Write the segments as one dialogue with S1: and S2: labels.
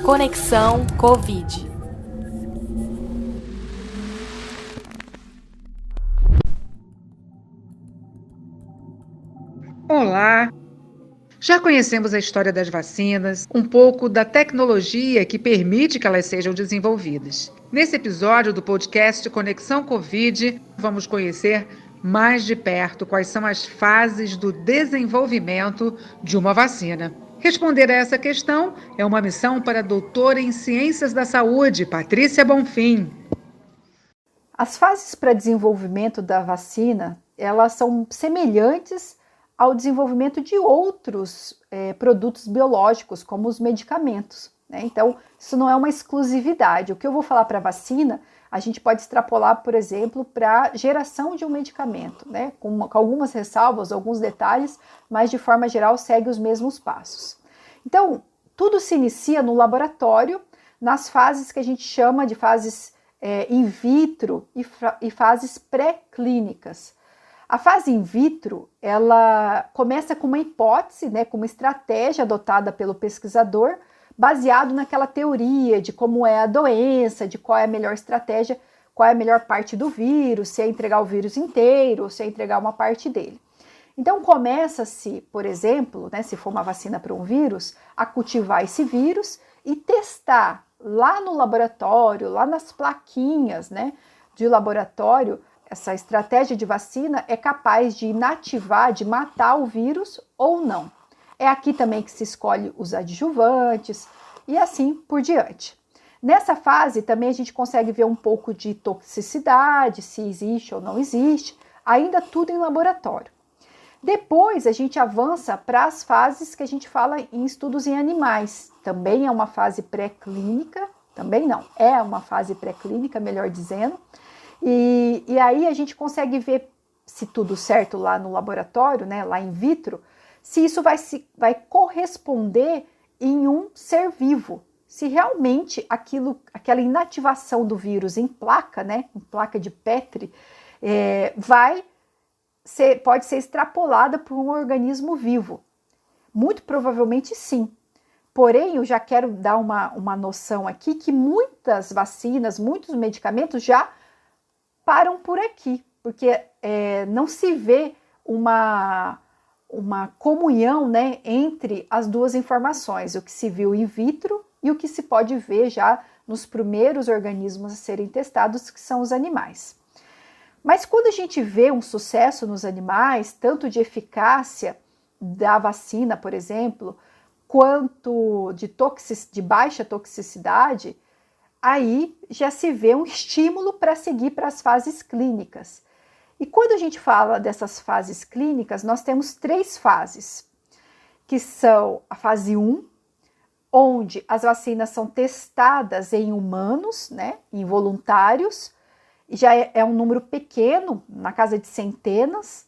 S1: Conexão Covid.
S2: Olá! Já conhecemos a história das vacinas, um pouco da tecnologia que permite que elas sejam desenvolvidas. Nesse episódio do podcast Conexão Covid, vamos conhecer mais de perto quais são as fases do desenvolvimento de uma vacina. Responder a essa questão é uma missão para a doutora em Ciências da Saúde, Patrícia Bonfim.
S3: As fases para desenvolvimento da vacina, elas são semelhantes ao desenvolvimento de outros produtos biológicos, como os medicamentos, né? Então, isso não é uma exclusividade. O que eu vou falar para a vacina, a gente pode extrapolar, por exemplo, para a geração de um medicamento, né? Com algumas ressalvas, alguns detalhes, mas de forma geral segue os mesmos passos. Então, tudo se inicia no laboratório, nas fases que a gente chama de fases in vitro e fases pré-clínicas. A fase in vitro, ela começa com uma hipótese, né, com uma estratégia adotada pelo pesquisador, baseado naquela teoria de como é a doença, de qual é a melhor estratégia, qual é a melhor parte do vírus, se é entregar o vírus inteiro ou se é entregar uma parte dele. Então começa-se, por exemplo, né, se for uma vacina para um vírus, a cultivar esse vírus e testar lá no laboratório, lá nas plaquinhas, né, de laboratório. Essa estratégia de vacina é capaz de inativar, de matar o vírus ou não. É aqui também que se escolhe os adjuvantes e assim por diante. Nessa fase também a gente consegue ver um pouco de toxicidade, se existe ou não existe, ainda tudo em laboratório. Depois a gente avança para as fases que a gente fala em estudos em animais. Também é uma fase pré-clínica, também não, é uma fase pré-clínica, melhor dizendo. E aí a gente consegue ver, se tudo certo lá no laboratório, né, lá in vitro, se isso vai corresponder em um ser vivo. Se realmente aquela inativação do vírus em placa, né, em placa de Petri, pode ser extrapolada por um organismo vivo. Muito provavelmente sim. Porém, eu já quero dar uma noção aqui que muitas vacinas, muitos medicamentos já param por aqui, porque não se vê uma comunhão, né, entre as duas informações, o que se viu in vitro e o que se pode ver já nos primeiros organismos a serem testados, que são os animais. Mas quando a gente vê um sucesso nos animais, tanto de eficácia da vacina, por exemplo, quanto de baixa toxicidade, aí já se vê um estímulo para seguir para as fases clínicas. E quando a gente fala dessas fases clínicas, nós temos 3 fases, que são a fase 1, onde as vacinas são testadas em humanos, né, em voluntários, e já é um número pequeno, na casa de centenas,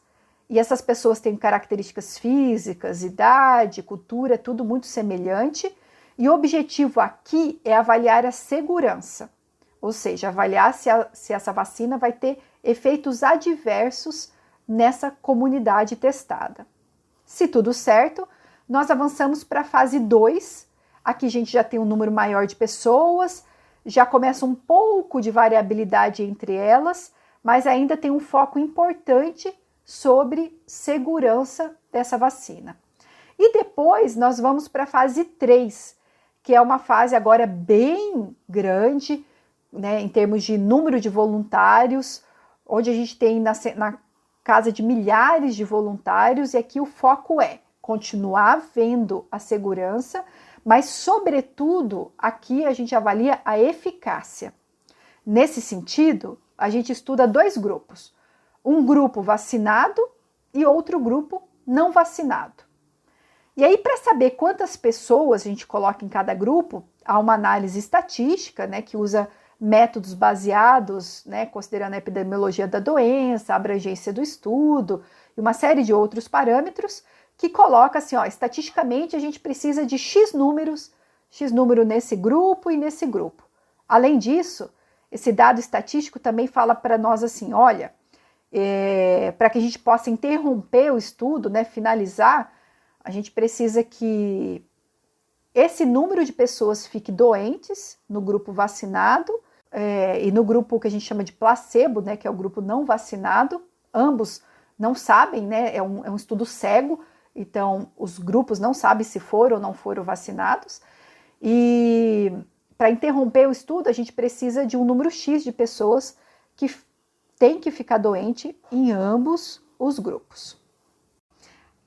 S3: e essas pessoas têm características físicas, idade, cultura, tudo muito semelhante. E o objetivo aqui é avaliar a segurança, ou seja, avaliar se essa vacina vai ter efeitos adversos nessa comunidade testada. Se tudo certo, nós avançamos para a fase 2, aqui a gente já tem um número maior de pessoas, já começa um pouco de variabilidade entre elas, mas ainda tem um foco importante sobre segurança dessa vacina. E depois nós vamos para a fase 3, que é uma fase agora bem grande, né, em termos de número de voluntários, onde a gente tem na casa de milhares de voluntários, e aqui o foco é continuar vendo a segurança, mas, sobretudo, aqui a gente avalia a eficácia. Nesse sentido, a gente estuda 2 grupos, um grupo vacinado e outro grupo não vacinado. E aí, para saber quantas pessoas a gente coloca em cada grupo, há uma análise estatística, né, que usa métodos baseados, né, considerando a epidemiologia da doença, a abrangência do estudo e uma série de outros parâmetros, que coloca assim, ó, estatisticamente a gente precisa de X número nesse grupo e nesse grupo. Além disso, esse dado estatístico também fala para nós assim, olha, para que a gente possa interromper o estudo, né, finalizar, a gente precisa que esse número de pessoas fique doentes no grupo vacinado e no grupo que a gente chama de placebo, né, que é o grupo não vacinado. Ambos não sabem, né, é um estudo cego, então os grupos não sabem se foram ou não foram vacinados. E para interromper o estudo, a gente precisa de um número X de pessoas que tem que ficar doente em ambos os grupos.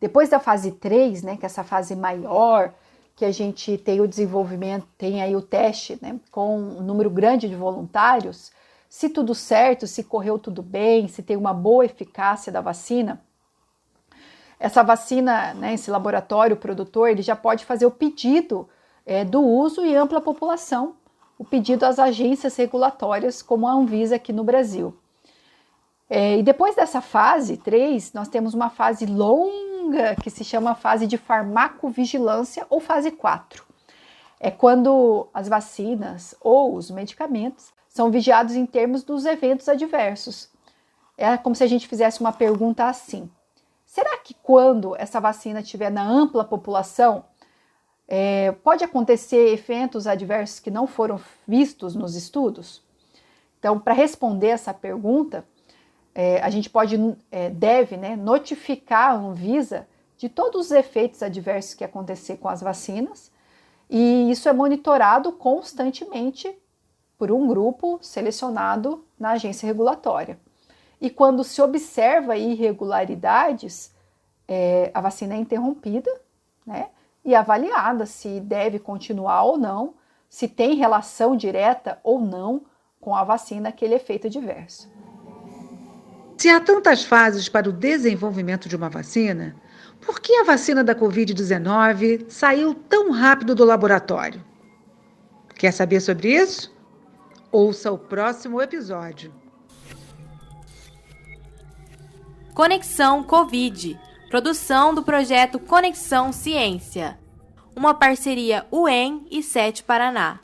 S3: Depois da fase 3, né, que é essa fase maior, que a gente tem o desenvolvimento, tem aí o teste, né, com um número grande de voluntários, se tudo certo, se correu tudo bem, se tem uma boa eficácia da vacina, essa vacina, né, esse laboratório produtor, ele já pode fazer o pedido do uso em ampla população, o pedido às agências regulatórias, como a Anvisa aqui no Brasil. E depois dessa fase 3, nós temos uma fase longa que se chama fase de farmacovigilância ou fase 4. É quando as vacinas ou os medicamentos são vigiados em termos dos eventos adversos. É como se a gente fizesse uma pergunta assim: será que quando essa vacina estiver na ampla população, pode acontecer eventos adversos que não foram vistos nos estudos? Então, para responder essa pergunta, a gente deve, né, notificar a Anvisa de todos os efeitos adversos que acontecer com as vacinas, e isso é monitorado constantemente por um grupo selecionado na agência regulatória. E quando se observa irregularidades, a vacina é interrompida, né, e avaliada se deve continuar ou não, se tem relação direta ou não com a vacina aquele efeito adverso.
S2: Se há tantas fases para o desenvolvimento de uma vacina, por que a vacina da Covid-19 saiu tão rápido do laboratório? Quer saber sobre isso? Ouça o próximo episódio.
S1: Conexão Covid, produção do projeto Conexão Ciência, uma parceria UEM e SET Paraná.